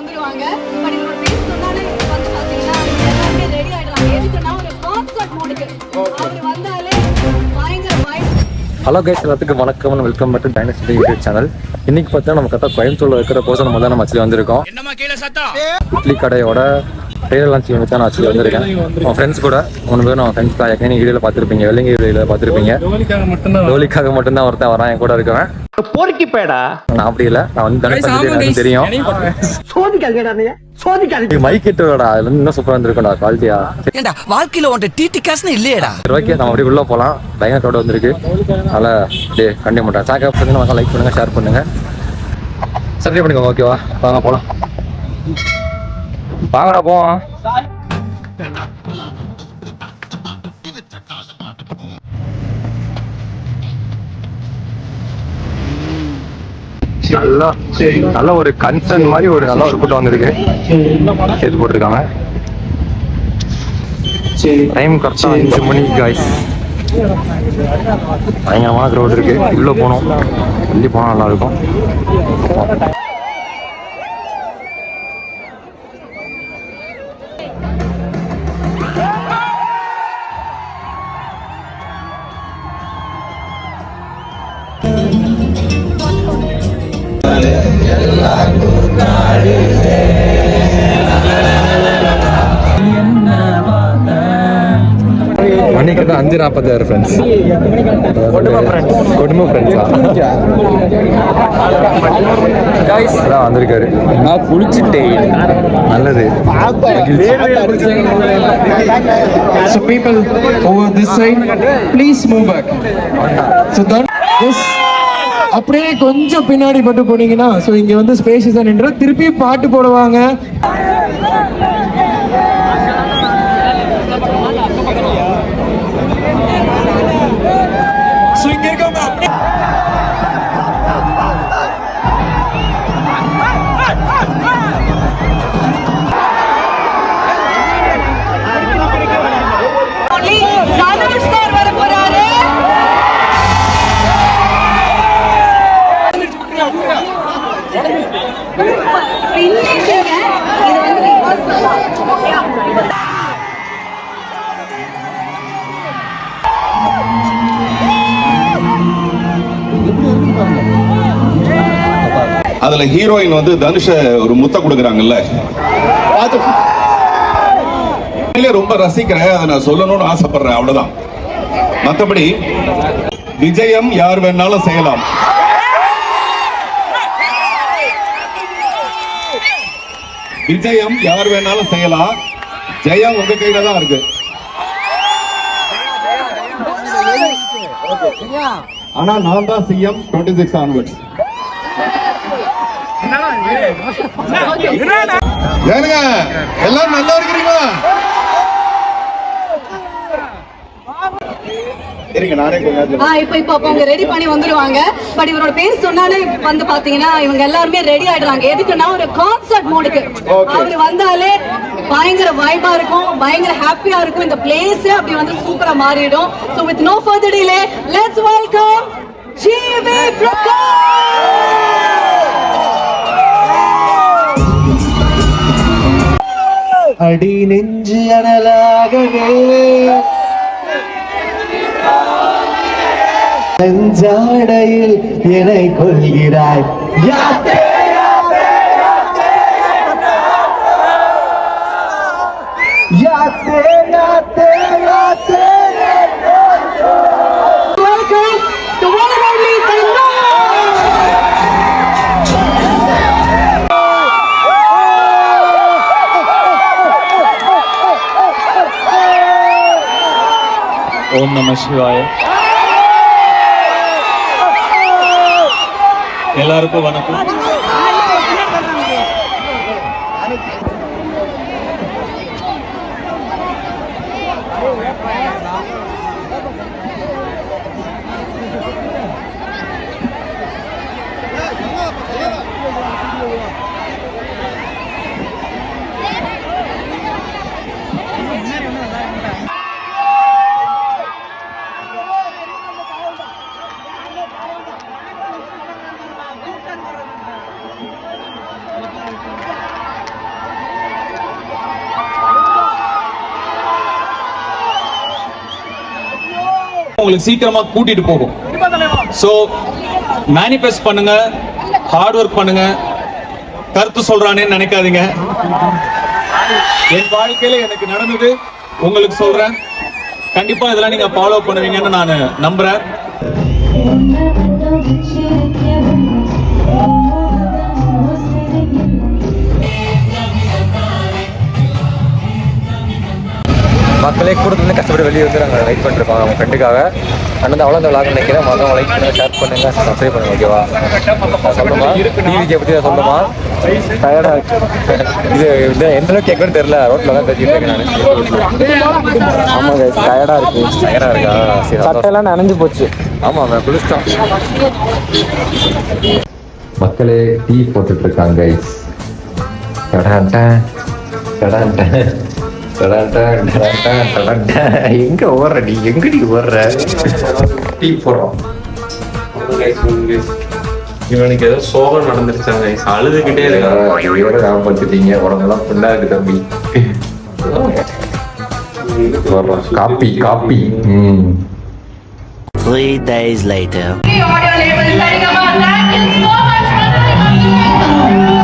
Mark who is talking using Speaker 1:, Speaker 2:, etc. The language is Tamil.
Speaker 1: வந்துருவாங்க. பட் இதோட பேர் சொன்னாலே வந்து பாத்தீங்கன்னா எல்லாருமே ரெடி ஆயிடுறாங்க. எதுக்குன்னா ஒரு கான்சர்ட் மோடுக்கு அவர் வந்தாலே பயங்கர வைப்.
Speaker 2: ஹலோ கைஸ், எல்லாத்துக்கும் வணக்கம், welcome back to Dynasty YouTube channel. இன்னைக்கு பார்த்தா நம்ம கரெக்டாக கோயம்புத்தூர்ல இருக்கிற போது நம்ம தான் ஆக்சுவலி வந்திருக்கோம். இட்லி கடையோட ட்ரெயிலர் லான்ச் யூனிட் தான் நான் ஆக்சுவலி வந்திருக்கேன். அவன் ஃப்ரெண்ட்ஸ் கூட 3 பேர் நம்ம ஃப்ரெண்ட்ஸ் தான். ஏற்கனவே வீடியோவில் பார்த்துருப்பீங்க, வெள்ளிங்க வீடியோவில் பார்த்துருப்பீங்க. டோலிக்காக மட்டும்தான் ஒருத்தன் வரான் என் கூட இருக்கிறேன்.
Speaker 3: போர்க்கி பேடா
Speaker 2: நான் அப்படி இல்லை, நான் வந்து தனுஷ் தெரியும். மைக் கிட்டடா இன்னும் சூப்பரா இருந்திருக்கும்டா குவாலிட்டியா.
Speaker 4: ஏண்டா வாழ்க்கையில உன்ட டிடி காசுன்னு இல்லையடா.
Speaker 2: ஓகே, நம்ம அப்படியே உள்ள போலாம். பயங்கர crowd வந்திருக்கு. அதனால டே கண்டிப்பா மாட்டேன். சாக்கா பண்ணுங்க, லைக் பண்ணுங்க, ஷேர் பண்ணுங்க, சப்ஸ்கிரைப் பண்ணிக்கோங்க. ஓகேவா, வாங்க போலாம். வாங்கடா போவோம். நல்ல ஒரு கன்சர்ன் மாதிரி ஒரு நல்ல ஒரு கூட்டம் வந்திருக்கு. சேர்த்து போட்டிருக்காங்க. டைம் கரெக்டா 5 மணி காய்ஸ். பயங்கரமான க்ரௌட் இருக்கு. உள்ள போனோம், வெளியே போனா நல்லா இருக்கும். மணிக்கு தான் 5:46 ஃப்ரெண்ட்ஸ். குடும்ப ஃப்ரெண்ட்ஸா கைஸ் தான் வந்திருக்காரு. நான் குளிச்சுட்டேன். நல்லது.
Speaker 5: So people over this side, please move back. So then this அப்படியே கொஞ்சம் பின்னாடி மட்டும் போனீங்கன்னா ஸோ இங்க வந்து ஸ்பேஷியஸா நின்று திருப்பி பாட்டு போடுவாங்க. ஸோ இங்க இருக்கவங்க
Speaker 6: அதுல ஹீரோயின் வந்து தனுஷ ஒரு முத்த கொடுக்குறாங்கல்ல, ரொம்ப ரசிக்கிறேன். அதை நான் சொல்லணும்னு ஆசைப்படுறேன், அவ்வளவுதான். மற்றபடி விஜயம் யார் வேணாலும் செய்யலாம். விஜயம் யார் வேணாலும் செய்யலாம். ஜெயம் உங்க கையில தான் இருக்கு. ஆனா நான் தான் சிஎம் 26 onwards. ஏனுங்க எல்லாரும் நல்லா இருக்கிறீங்களா?
Speaker 1: இப்ப அவங்க ரெடி பண்ணி வந்துருவாங்க. பட் இவரோட பேர் சொன்னாலே வந்து பாத்தீங்கன்னா இவங்க எல்லாருமே ரெடி ஆயிடுறாங்க. எதுக்குன்னா ஒரு கான்சர்ட் மோடுக்கு அவர் வந்தாலே பயங்கர வைபா இருக்கும், பயங்கர ஹாப்பியா இருக்கும். இந்த பிளேஸ் அப்படி வந்து சூப்பரா மாறிடும். So with no further delay, let's welcome GV Prakash.
Speaker 5: அடி நெஞ்சு அனலாகவே நெஞ்சாடையில் என்னை கொள்கிறாய்.
Speaker 3: ஓம் நம சிவாய. எல்லாருக்கும் வணக்கம். உங்களுக்கு சீக்கிரமா கூட்டிட்டு போகும். ஸோ மேனிஃபெஸ்ட் பண்ணுங்க, ஹார்ட் ஒர்க் பண்ணுங்க, கருத்து சொல்றானேன்னு நினைக்காதீங்க. என் வாழ்க்கையில எனக்கு நடந்தது உங்களுக்கு சொல்றேன். கண்டிப்பா இதெல்லாம் நீங்க ஃபாலோ பண்ணுவீங்கன்னு நான் நம்புறேன்.
Speaker 2: மக்களே கூட்டத்துலேருந்து கஷ்டப்பட்டு வெளியே வந்து நாங்கள் வெயிட் பண்ணிருப்பாங்க அவங்க ஃப்ரெண்டுக்காக. அண்ணன் அவ்வளோ இந்த விளாக் நினைக்கிறேன். மொதல் லைக் பண்ணுங்க, ஷேர் பண்ணுங்க, சப்ஸ்கிரைப் பண்ணுங்க. ஓகேவா? சொல்லுமா டிவிக்கு பற்றி நான் சொல்லுமா? டயர்டாக இது எந்த அளவுக்கு கேட்கணும்னு தெரியல. ரோட்டில் தான் பேசிட்டு இருக்கேன் நான். ஆமாங்க, டயர்டாக இருக்கா? சரி, சட்டையெல்லாம் நனைஞ்சு போச்சு. ஆமாம், குளிச்சிட்டோம். மக்களே டீ போட்டுட்டு இருக்காங்க கைஸ். எங்க ஓடுற நீ? எங்கடி ஓடுற? டீ போடுறோம்.
Speaker 7: இவனுக்கு ஏதோ சோகம் நடந்துருச்சாங்க, அழுதுகிட்டே இருக்காங்க.
Speaker 2: ஞாபகப்படுத்திட்டீங்க. உடம்பெல்லாம் புண்ணா இருக்கு தம்பி. காப்பி காப்பி.
Speaker 4: 3 days later.
Speaker 1: Audio label setting up. Thank you so much.